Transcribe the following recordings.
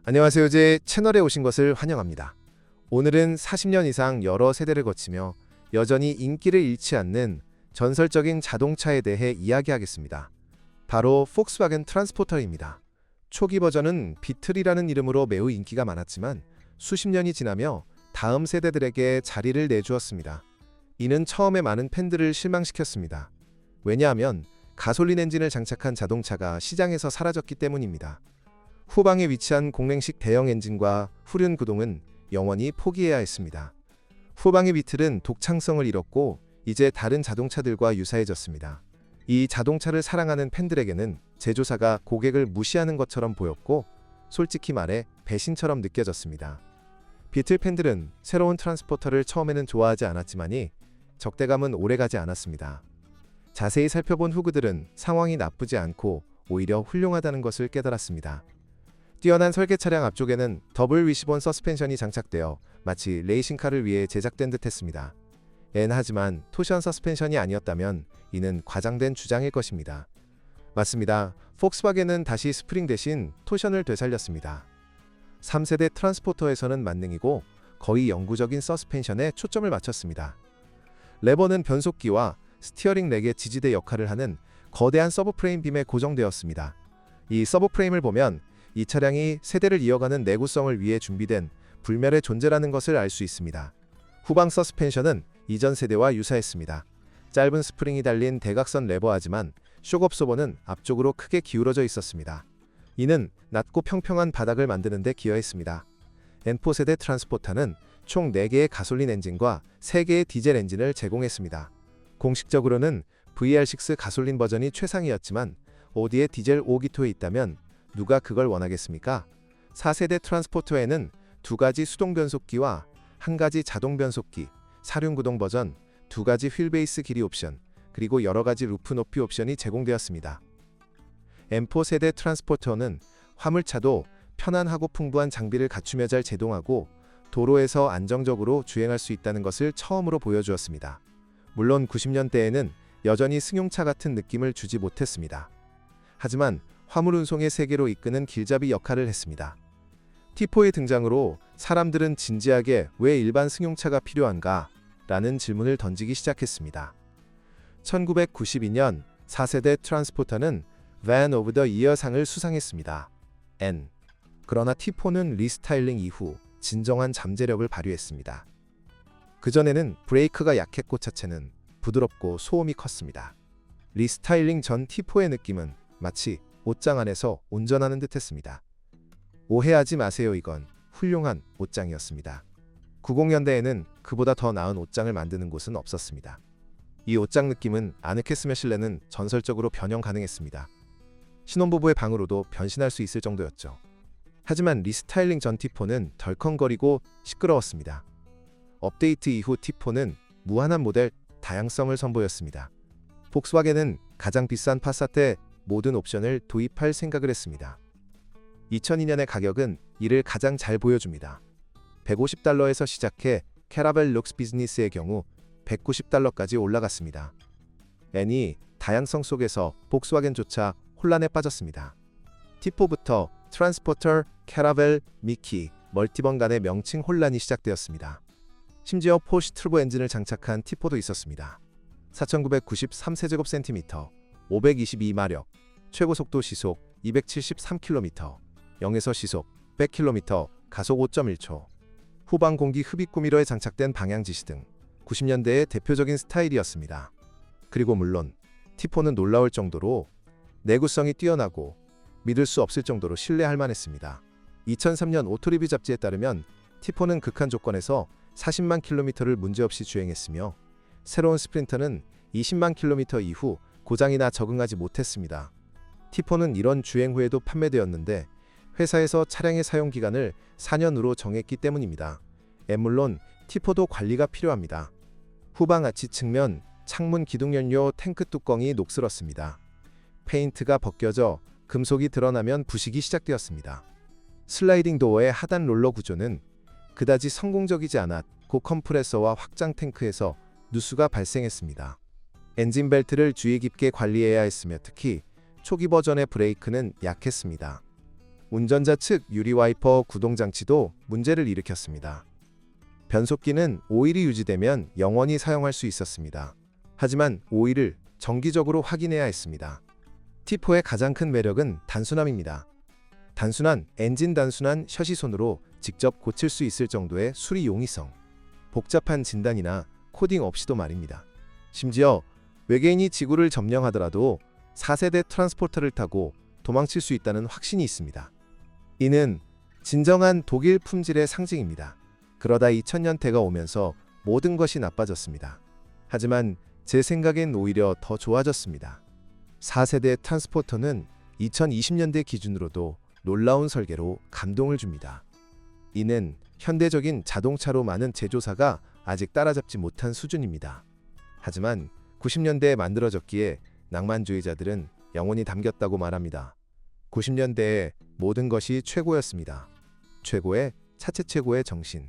안녕하세요. 제 채널에 오신 것을 환영합니다. 오늘은 40년 이상 여러 세대를 거치며 여전히 인기를 잃지 않는 전설적인 자동차에 대해 이야기하겠습니다. 바로 폭스바겐 트랜스포터입니다. 초기 버전은 비틀이라는 이름으로 매우 인기가 많았지만 수십 년이 지나며 다음 세대들에게 자리를 내주었습니다. 이는 처음에 많은 팬들을 실망시켰습니다. 왜냐하면 가솔린 엔진을 장착한 자동차가 시장에서 사라졌기 때문입니다. 후방에 위치한 공랭식 대형 엔진과 후륜 구동은 영원히 포기해야 했습니다. 후방의 비틀은 독창성을 잃었고 이제 다른 자동차들과 유사해졌습니다. 이 자동차를 사랑하는 팬들에게는 제조사가 고객을 무시하는 것처럼 보였고 솔직히 말해 배신처럼 느껴졌습니다. 비틀 팬들은 새로운 트랜스포터를 처음에는 좋아하지 않았지만이 적대감은 오래가지 않았습니다. 자세히 살펴본 후그들은 상황이 나쁘지 않고 오히려 훌륭하다는 것을 깨달았습니다. 뛰어난 설계 차량 앞쪽에는 더블 위시본 서스펜션이 장착되어 마치 레이싱카를 위해 제작된 듯 했습니다. 하지만 토션 서스펜션이 아니었다면 이는 과장된 주장일 것입니다. 맞습니다. 폭스바겐은 다시 스프링 대신 토션을 되살렸습니다. 3세대 트랜스포터에서는 만능이고 거의 영구적인 서스펜션에 초점을 맞췄습니다. 레버는 변속기와 스티어링 렉의 지지대 역할을 하는 거대한 서브프레임 빔에 고정되었습니다. 이 서브프레임을 보면 이 차량이 세대를 이어가는 내구성을 위해 준비된 불멸의 존재라는 것을 알 수 있습니다. 후방 서스펜션은 이전 세대와 유사했습니다. 짧은 스프링이 달린 대각선 레버하지만 쇼업소버는 앞쪽으로 크게 기울어져 있었습니다. 이는 낮고 평평한 바닥을 만드는 데 기여했습니다. N4 세대 트랜스포터는 총 4개의 가솔린 엔진과 3개의 디젤 엔진을 제공했습니다. 공식적으로는 VR6 가솔린 버전이 최상이었지만 어디에 디젤 5기통에 있다면 누가 그걸 원하겠습니까? 4세대 트랜스포터에는 2가지 수동 변속기와 1가지 자동 변속기, 사륜구동 버전, 2가지 휠베이스 길이 옵션, 그리고 여러가지 루프 높이 옵션이 제공되었습니다. M4 세대 트랜스포터는 화물차도 편안하고 풍부한 장비를 갖추며 잘 제동하고 도로에서 안정적으로 주행할 수 있다는 것을 처음으로 보여주었습니다. 물론 90년대에는 여전히 승용차 같은 느낌을 주지 못했습니다. 하지만 화물 운송의 세계로 이끄는 길잡이 역할을 했습니다. T4의 등장으로 사람들은 진지하게 왜 일반 승용차가 필요한가? 라는 질문을 던지기 시작했습니다. 1992년 4세대 트랜스포터는 Van of the Year 상을 수상했습니다. N. 그러나 T4는 리스타일링 이후 진정한 잠재력을 발휘했습니다. 그전에는 브레이크가 약했고 차체는 부드럽고 소음이 컸습니다. 리스타일링 전 T4의 느낌은 마치 옷장 안에서 운전하는 듯 했습니다. 오해하지 마세요. 이건 훌륭한 옷장이었습니다. 90년대에는 그보다 더 나은 옷장을 만드는 곳은 없었습니다. 이 옷장 느낌은 아늑해 스매실레는 전설적으로 변형 가능했습니다. 신혼부부의 방으로도 변신할 수 있을 정도였죠. 하지만 리스타일링 전 T4는 덜컹거리고 시끄러웠습니다. 업데이트 이후 T4는 무한한 모델 다양성을 선보였습니다. 폭스바겐은 가장 비싼 파사트의 모든 옵션을 도입할 생각을 했습니다. 2002년의 가격은 이를 가장 잘 보여줍니다. $150에서 시작해 캐라벨 룩스 비즈니스의 경우 $190까지 올라갔습니다. N이 다양성 속에서 폭스바겐조차 혼란에 빠졌습니다. T4부터 트랜스포터, 캐라벨, 미키, 멀티번 간의 명칭 혼란이 시작되었습니다. 심지어 포시 트루보 엔진을 장착한 T4도 있었습니다. 4,993세제곱센티미터, 522마력, 최고 속도 시속 273km, 0에서 시속 100km, 가속 5.1초, 후방 공기 흡입 구미러에 장착된 방향 지시 등 90년대의 대표적인 스타일이었습니다. 그리고 물론 T4는 놀라울 정도로 내구성이 뛰어나고 믿을 수 없을 정도로 신뢰할 만했습니다. 2003년 오토리뷰 잡지에 따르면 T4는 극한 조건에서 40만 킬로미터를 문제없이 주행했으며 새로운 스프린터는 20만 킬로미터 이후 고장이나 적응하지 못했습니다. T4는 이런 주행 후에도 판매되었는데 회사에서 차량의 사용 기간을 4년으로 정했기 때문입니다. 물론 T4도 관리가 필요합니다. 후방 아치 측면, 창문 기둥연료 탱크 뚜껑이 녹슬었습니다. 페인트가 벗겨져 금속이 드러나면 부식이 시작되었습니다. 슬라이딩 도어의 하단 롤러 구조는 그다지 성공적이지 않았고 컴프레서와 확장 탱크에서 누수가 발생했습니다. 엔진 벨트를 주의 깊게 관리해야 했으며 특히 초기 버전의 브레이크는 약했습니다. 운전자 측 유리 와이퍼 구동 장치도 문제를 일으켰습니다. 변속기는 오일이 유지되면 영원히 사용할 수 있었습니다. 하지만 오일을 정기적으로 확인해야 했습니다. T4의 가장 큰 매력은 단순함입니다. 단순한 엔진 단순한 셔시손으로 직접 고칠 수 있을 정도의 수리 용이성, 복잡한 진단이나 코딩 없이도 말입니다. 심지어 외계인이 지구를 점령하더라도 4세대 트랜스포터를 타고 도망칠 수 있다는 확신이 있습니다. 이는 진정한 독일 품질의 상징입니다. 그러다 2000년대가 오면서 모든 것이 나빠졌습니다. 하지만 제 생각엔 오히려 더 좋아졌습니다. 4세대 트랜스포터는 2020년대 기준으로도 놀라운 설계로 감동을 줍니다. 이는 현대적인 자동차로 많은 제조사가 아직 따라잡지 못한 수준입니다. 하지만 90년대에 만들어졌기에 낭만주의자들은 영혼이 담겼다고 말합니다. 90년대에 모든 것이 최고였습니다. 최고의 차체 최고의 정신.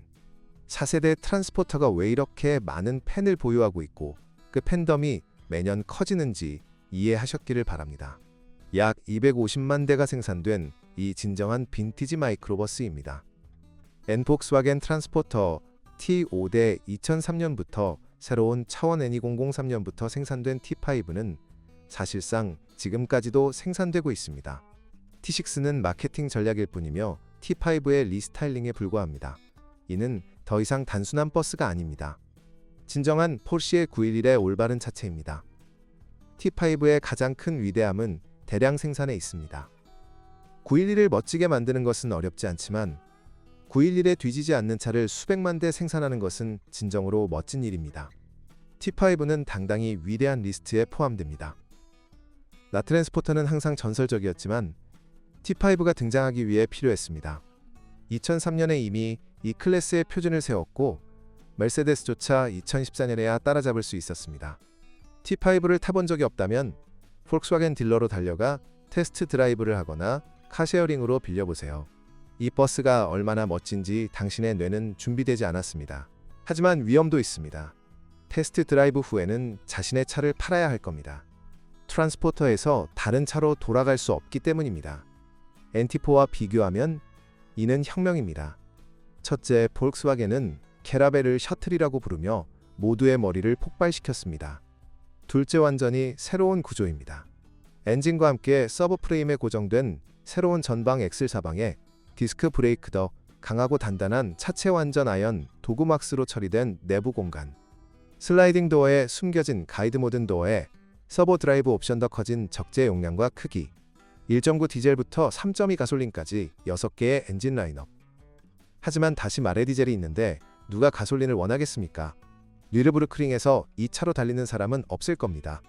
4세대 트랜스포터가 왜 이렇게 많은 팬을 보유하고 있고 그 팬덤이 매년 커지는지 이해하셨기를 바랍니다. 약 250만 대가 생산된 이 진정한 빈티지 마이크로버스입니다. Volkswagen 트랜스포터 T5대 2003년부터 새로운 차원 N2003년부터 생산된 T5는 사실상 지금까지도 생산되고 있습니다. T6는 마케팅 전략일 뿐이며 T5의 리스타일링에 불과합니다. 이는 더 이상 단순한 버스가 아닙니다. 진정한 포르쉐 911의 올바른 차체입니다. T5의 가장 큰 위대함은 대량 생산에 있습니다. 911을 멋지게 만드는 것은 어렵지 않지만 911에 뒤지지 않는 차를 수백만 대 생산하는 것은 진정으로 멋진 일입니다. T5는 당당히 위대한 리스트에 포함됩니다. 나트랜스포터는 항상 전설적이었지만 T5가 등장하기 위해 필요했습니다. 2003년에 이미 이 클래스의 표준을 세웠고 메르세데스조차 2014년에야 따라잡을 수 있었습니다. T5를 타본 적이 없다면 폴크스와겐 딜러로 달려가 테스트 드라이브를 하거나 카쉐어링으로 빌려보세요. 이 버스가 얼마나 멋진지 당신의 뇌는 준비되지 않았습니다. 하지만 위험도 있습니다. 테스트 드라이브 후에는 자신의 차를 팔아야 할 겁니다. 트랜스포터에서 다른 차로 돌아갈 수 없기 때문입니다. NT4와 비교하면 이는 혁명입니다. 첫째, 폴크스와겐은 캐라벨을 셔틀이라고 부르며 모두의 머리를 폭발시켰습니다. 둘째, 완전히 새로운 구조입니다. 엔진과 함께 서브프레임에 고정된 새로운 전방 엑셀 사방에 디스크 브레이크 더 강하고 단단한 차체 완전 아연 도구막스로 처리된 내부 공간, 슬라이딩 도어에 숨겨진 가이드 모든 도어에 서버 드라이브 옵션 더 커진 적재 용량과 크기, 1.9 디젤부터 3.2 가솔린까지 6개의 엔진 라인업. 하지만 다시 말해 디젤이 있는데 누가 가솔린을 원하겠습니까? 뉘르부르크링에서 이 차로 달리는 사람은 없을 겁니다.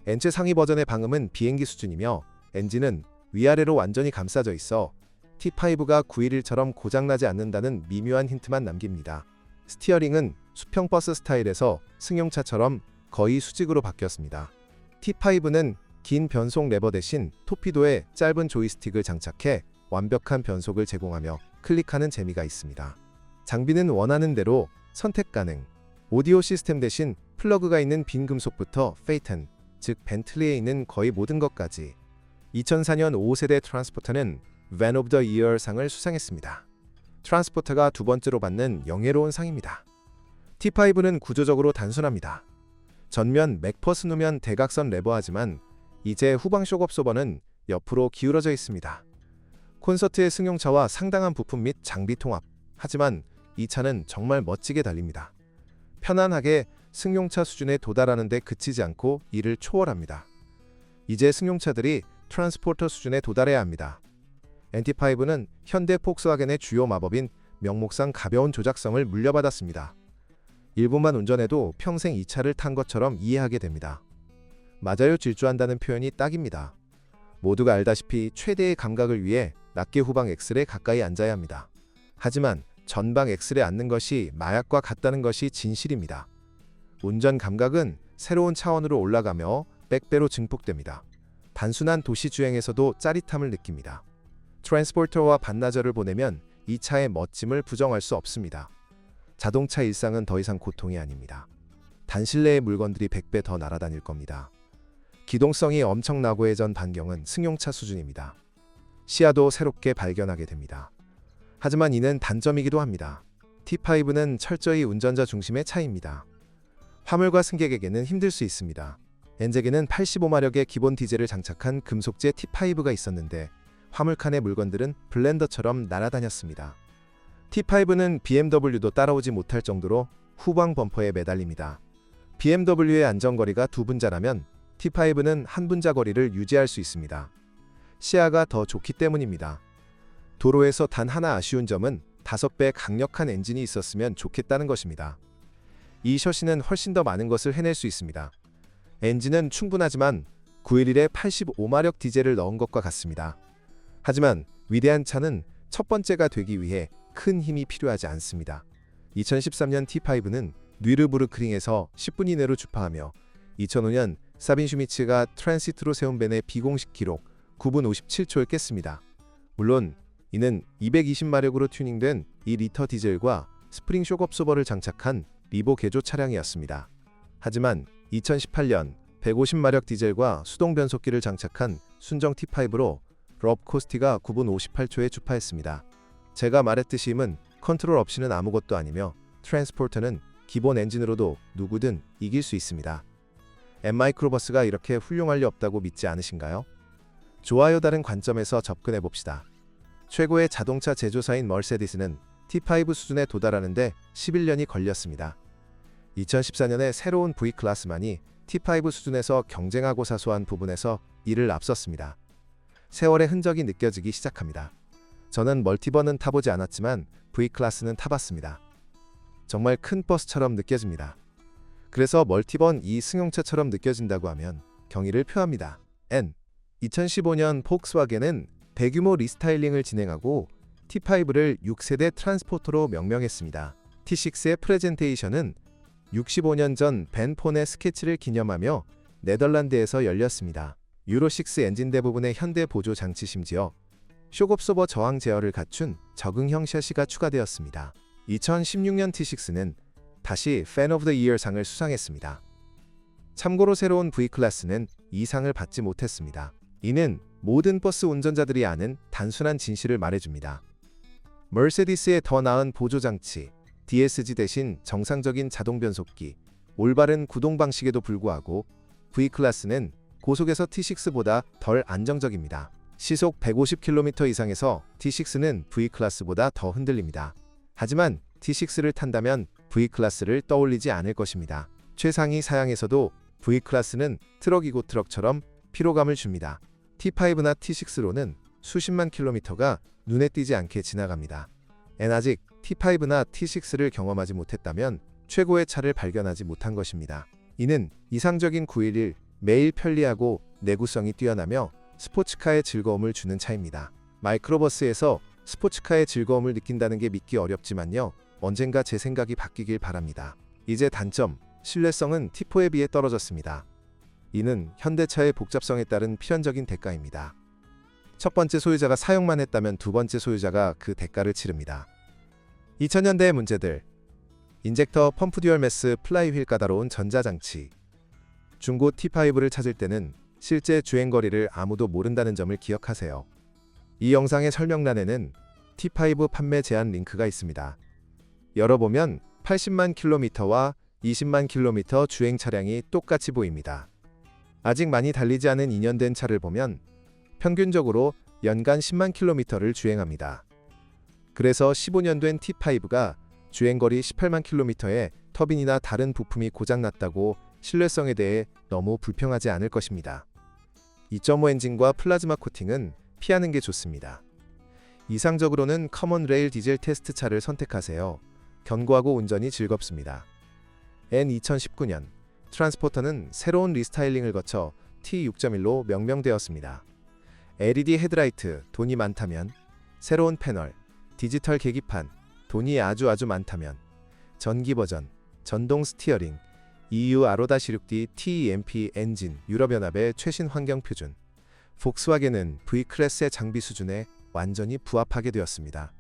엔체 상위 버전의 방음은 비행기 수준이며 엔진은 위아래로 완전히 감싸져 있어 T5가 911처럼 고장나지 않는다는 미묘한 힌트만 남깁니다. 스티어링은 수평 버스 스타일에서 승용차처럼 거의 수직으로 바뀌었습니다. T5는 긴 변속 레버 대신 토피도에 짧은 조이스틱을 장착해 완벽한 변속을 제공하며 클릭하는 재미가 있습니다. 장비는 원하는 대로 선택 가능. 오디오 시스템 대신 플러그가 있는 빈 금속부터 페이튼, 즉 벤틀리에 있는 거의 모든 것까지. 2004년 5세대 트랜스포터는 Van of the Year 상을 수상했습니다. 트랜스포터가 두 번째로 받는 영예로운 상입니다. T5는 구조적으로 단순합니다. 전면 맥퍼스 누면 대각선 레버하지만 이제 후방 쇼크업소버는 옆으로 기울어져 있습니다. 콘서트의 승용차와 상당한 부품 및 장비 통합. 하지만 이 차는 정말 멋지게 달립니다. 편안하게 승용차 수준에 도달하는 데 그치지 않고 이를 초월합니다. 이제 승용차들이 트랜스포터 수준에 도달해야 합니다. NT5는 현대 폭스와겐의 주요 마법인 명목상 가벼운 조작성을 물려받았습니다. 1분만 운전해도 평생 이 차를 탄 것처럼 이해하게 됩니다. 맞아요, 질주한다는 표현이 딱입니다. 모두가 알다시피 최대의 감각을 위해 낮게 후방 엑셀에 가까이 앉아야 합니다. 하지만 전방 엑셀에 앉는 것이 마약과 같다는 것이 진실입니다. 운전 감각은 새로운 차원으로 올라가며 백배로 증폭됩니다. 단순한 도시 주행에서도 짜릿함을 느낍니다. 트랜스포터와 반나절을 보내면 이 차의 멋짐을 부정할 수 없습니다. 자동차 일상은 더 이상 고통이 아닙니다. 단실내의 물건들이 100배 더 날아다닐 겁니다. 기동성이 엄청나고의 전 반경은 승용차 수준입니다. 시야도 새롭게 발견하게 됩니다. 하지만 이는 단점이기도 합니다. T5는 철저히 운전자 중심의 차이입니다. 화물과 승객에게는 힘들 수 있습니다. 엔잭에는 85마력의 기본 디젤을 장착한 금속재 T5가 있었는데 화물칸의 물건들은 블렌더처럼 날아다녔습니다. T5는 BMW도 따라오지 못할 정도로 후방 범퍼에 매달립니다. BMW의 안전거리가 2분자라면 T5는 1분자 거리를 유지할 수 있습니다. 시야가 더 좋기 때문입니다. 도로에서 단 하나 아쉬운 점은 5배 강력한 엔진이 있었으면 좋겠다는 것입니다. 이 셔시는 훨씬 더 많은 것을 해낼 수 있습니다. 엔진은 충분하지만 911에 85마력 디젤을 넣은 것과 같습니다. 하지만 위대한 차는 첫 번째가 되기 위해 큰 힘이 필요하지 않습니다. 2013년 T5는 뉘르부르크링에서 10분 이내로 주파하며 2005년 사빈 슈미츠가 트랜시트로 세운 벤의 비공식 기록 9분 57초를 깼습니다. 물론 이는 220마력으로 튜닝된 2리터 디젤과 스프링 쇼크업소버를 장착한 리보 개조 차량이었습니다. 하지만 2018년 150마력 디젤과 수동 변속기를 장착한 순정 T5로 럽 코스티가 9분 58초에 주파했습니다. 제가 말했듯이 힘은 컨트롤 없이는 아무것도 아니며 트랜스포터는 기본 엔진으로도 누구든 이길 수 있습니다. M-마이크로버스가 이렇게 훌륭할 리 없다고 믿지 않으신가요? 좋아요. 다른 관점에서 접근해 봅시다. 최고의 자동차 제조사인 머세디스는 T5 수준에 도달하는데 11년이 걸렸습니다. 2014년에 새로운 V클래스만이 T5 수준에서 경쟁하고 사소한 부분에서 이를 앞섰습니다. 세월의 흔적이 느껴지기 시작합니다. 저는 멀티번은 타보지 않았지만 V클래스는 타봤습니다. 정말 큰 버스처럼 느껴집니다. 그래서 멀티번 이 승용차처럼 느껴진다고 하면 경의를 표합니다. 2015년 폭스와겐은 대규모 리스타일링을 진행하고 T5를 6세대 트랜스포터로 명명했습니다. T6의 프레젠테이션은 65년 전 벤 폰의 스케치를 기념하며 네덜란드에서 열렸습니다. 유로6 엔진 대부분의 현대 보조 장치 심지어 쇼크업소버 저항 제어를 갖춘 적응형 셔시가 추가되었습니다. 2016년 T6는 다시 Fan of the Year 상을 수상했습니다. 참고로 새로운 V클래스는 이 상을 받지 못했습니다. 이는 모든 버스 운전자들이 아는 단순한 진실을 말해줍니다. 머세디스의 더 나은 보조장치, DSG 대신 정상적인 자동 변속기, 올바른 구동 방식에도 불구하고 V클래스는 고속에서 T6보다 덜 안정적입니다. 시속 150km 이상에서 T6는 V클래스보다 더 흔들립니다. 하지만 T6를 탄다면 V클래스를 떠올리지 않을 것입니다. 최상위 사양에서도 V클래스는 트럭이고 트럭처럼 피로감을 줍니다. T5나 T6로는 수십만 킬로미터가 눈에 띄지 않게 지나갑니다. 아직 T5나 T6를 경험하지 못했다면 최고의 차를 발견하지 못한 것입니다. 이는 이상적인 911, 매일 편리하고 내구성이 뛰어나며 스포츠카의 즐거움을 주는 차입니다. 마이크로버스에서 스포츠카의 즐거움을 느낀다는 게 믿기 어렵지만요. 언젠가 제 생각이 바뀌길 바랍니다. 이제 단점, 신뢰성은 T4에 비해 떨어졌습니다. 이는 현대차의 복잡성에 따른 필연적인 대가입니다. 첫 번째 소유자가 사용만 했다면 두 번째 소유자가 그 대가를 치릅니다. 2000년대의 문제들, 인젝터 펌프 듀얼 매스 플라이휠 까다로운 전자장치. 중고 T5를 찾을 때는 실제 주행거리를 아무도 모른다는 점을 기억하세요. 이 영상의 설명란에는 T5 판매 제한 링크가 있습니다. 열어보면 80만 킬로미터와 20만 킬로미터 주행 차량이 똑같이 보입니다. 아직 많이 달리지 않은 2년 된 차를 보면 평균적으로 연간 10만 킬로미터를 주행합니다. 그래서 15년 된 T5가 주행거리 18만 킬로미터에 터빈이나 다른 부품이 고장났다고 신뢰성에 대해 너무 불평하지 않을 것입니다. 2.5 엔진과 플라즈마 코팅은 피하는 게 좋습니다. 이상적으로는 커먼 레일 디젤 테스트 차를 선택하세요. 견고하고 운전이 즐겁습니다. 2019년 트랜스포터는 새로운 리스타일링을 거쳐 T6.1로 명명되었습니다. LED 헤드라이트, 돈이 많다면, 새로운 패널, 디지털 계기판, 돈이 아주 많다면, 전기 버전, 전동 스티어링, EU R5-6D TEMP 엔진, 유럽연합의 최신 환경 표준, 폭스와겐은 V클래스의 장비 수준에 완전히 부합하게 되었습니다.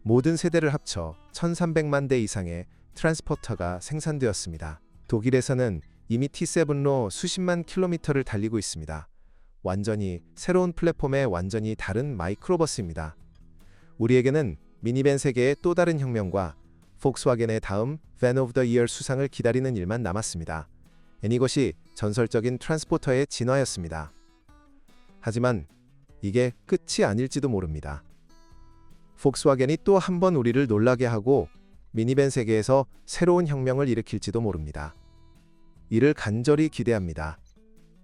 모든 세대를 합쳐 1300만 대 이상의 트랜스포터가 생산되었습니다. 독일에서는 이미 T7로 수십만 킬로미터를 달리고 있습니다. 완전히 새로운 플랫폼의 완전히 다른 마이크로버스입니다. 우리에게는 미니밴 세계의 또 다른 혁명과 폭스와겐의 다음 밴 오브 더 이어 수상을 기다리는 일만 남았습니다. 이것이 전설적인 트랜스포터의 진화였습니다. 하지만 이게 끝이 아닐지도 모릅니다. 폭스와겐이 또 한 번 우리를 놀라게 하고 미니밴 세계에서 새로운 혁명을 일으킬지도 모릅니다. 이를 간절히 기대합니다.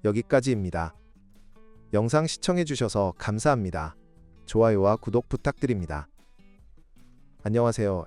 여기까지입니다. 영상 시청해주셔서 감사합니다. 좋아요와 구독 부탁드립니다. 안녕하세요.